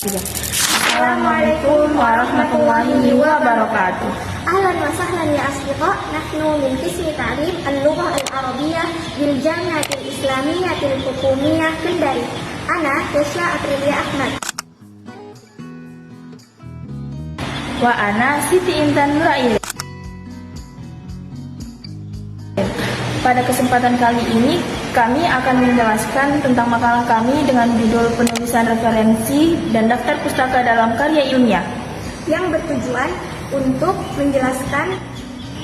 Assalamualaikum warahmatullahi wabarakatuh. Ahlan wa sahlan ya asdiqa, nahnu min qismi ta'lim al-lughah al-arabiyyah bil Jami'atil Islamiyyatil Hukumiyyah Kendari. Ana Kesha Aprilia Ahmad. Wa ana Siti Intan Nurail. Pada kesempatan kali ini, kami akan menjelaskan tentang makalah kami dengan judul penulisan referensi dan daftar pustaka dalam karya ilmiah, yang bertujuan untuk menjelaskan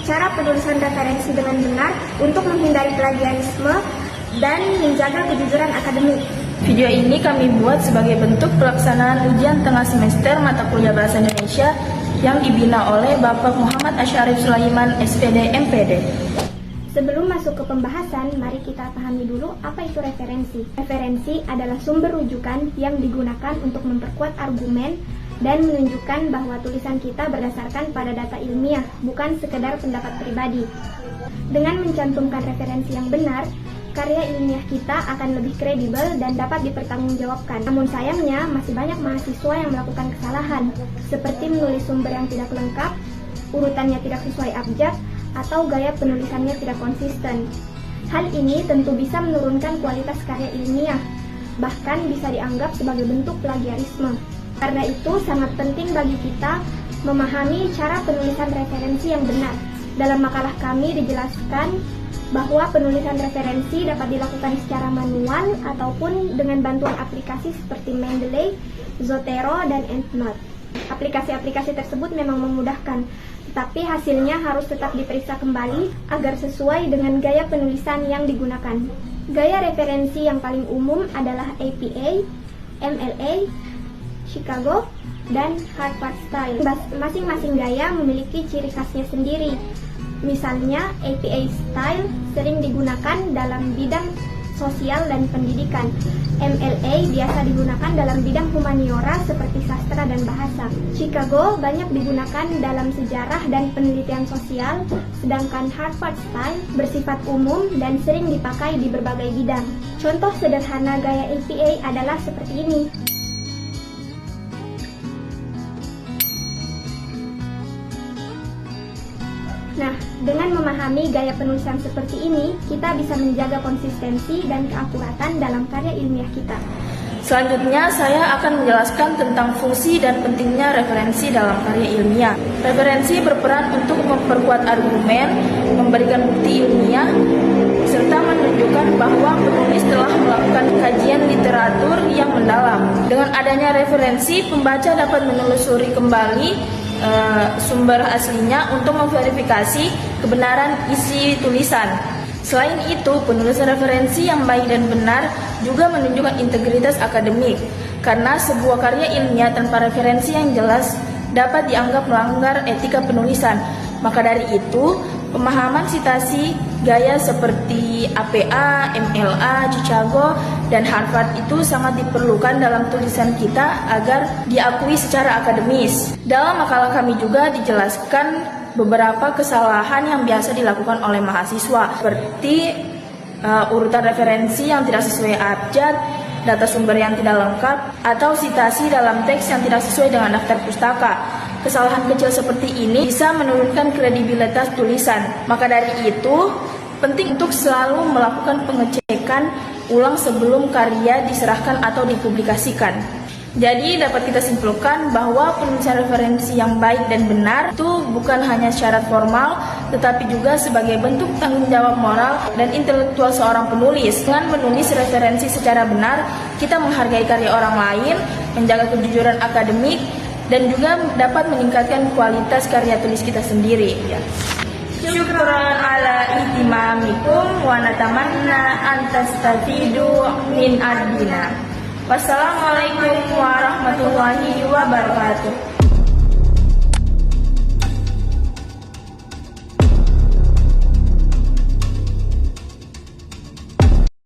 cara penulisan referensi dengan benar untuk menghindari plagiarisme dan menjaga kejujuran akademik. Video ini kami buat sebagai bentuk pelaksanaan ujian tengah semester mata kuliah Bahasa Indonesia yang dibina oleh Bapak Muhammad Asyarif Sulaiman, SPD, MPD. Sebelum masuk ke pembahasan, mari kita pahami dulu apa itu referensi. Referensi adalah sumber rujukan yang digunakan untuk memperkuat argumen dan menunjukkan bahwa tulisan kita berdasarkan pada data ilmiah, bukan sekedar pendapat pribadi. Dengan mencantumkan referensi yang benar, karya ilmiah kita akan lebih kredibel dan dapat dipertanggungjawabkan. Namun sayangnya, masih banyak mahasiswa yang melakukan kesalahan, seperti menulis sumber yang tidak lengkap, urutannya tidak sesuai abjad, atau gaya penulisannya tidak konsisten. Hal ini tentu bisa menurunkan kualitas karya ilmiah, bahkan bisa dianggap sebagai bentuk plagiarisme. Karena itu sangat penting bagi kita memahami cara penulisan referensi yang benar. Dalam makalah kami dijelaskan bahwa penulisan referensi dapat dilakukan secara manual ataupun dengan bantuan aplikasi seperti Mendeley, Zotero, dan EndNote. Aplikasi-aplikasi tersebut memang memudahkan, tetapi hasilnya harus tetap diperiksa kembali agar sesuai dengan gaya penulisan yang digunakan. Gaya referensi yang paling umum adalah APA, MLA, Chicago, dan Harvard Style. Masing-masing gaya memiliki ciri khasnya sendiri. Misalnya, APA Style sering digunakan dalam bidang sosial dan pendidikan. MLA biasa digunakan dalam bidang humaniora seperti sastra dan bahasa. Chicago banyak digunakan dalam sejarah dan penelitian sosial, sedangkan Harvard Style bersifat umum dan sering dipakai di berbagai bidang. Contoh sederhana gaya APA adalah seperti ini. Nah, dengan memahami gaya penulisan seperti ini, kita bisa menjaga konsistensi dan keakuratan dalam karya ilmiah kita. Selanjutnya, saya akan menjelaskan tentang fungsi dan pentingnya referensi dalam karya ilmiah. Referensi berperan untuk memperkuat argumen, memberikan bukti ilmiah, serta menunjukkan bahwa penulis telah melakukan kajian literatur yang mendalam. Dengan adanya referensi, pembaca dapat menelusuri kembali sumber aslinya untuk memverifikasi kebenaran isi tulisan. Selain itu, penulisan referensi yang baik dan benar juga menunjukkan integritas akademik, karena sebuah karya ilmiah tanpa referensi yang jelas dapat dianggap melanggar etika penulisan. Maka dari itu, pemahaman sitasi gaya seperti APA, MLA, Chicago, dan Harvard itu sangat diperlukan dalam tulisan kita agar diakui secara akademis. Dalam makalah kami juga dijelaskan beberapa kesalahan yang biasa dilakukan oleh mahasiswa, seperti urutan referensi yang tidak sesuai abjad, data sumber yang tidak lengkap, atau sitasi dalam teks yang tidak sesuai dengan daftar pustaka. Kesalahan kecil seperti ini bisa menurunkan kredibilitas tulisan. Maka dari itu, penting untuk selalu melakukan pengecekan ulang sebelum karya diserahkan atau dipublikasikan. Jadi dapat kita simpulkan bahwa penulisan referensi yang baik dan benar itu bukan hanya syarat formal, tetapi juga sebagai bentuk tanggung jawab moral dan intelektual seorang penulis. Dengan menulis referensi secara benar, kita menghargai karya orang lain, menjaga kejujuran akademik, dan juga dapat meningkatkan kualitas karya tulis kita sendiri. Syukran ala ihtimamikum wa natamanna an tastafidu min ardina. Wassalamualaikum warahmatullahi wabarakatuh.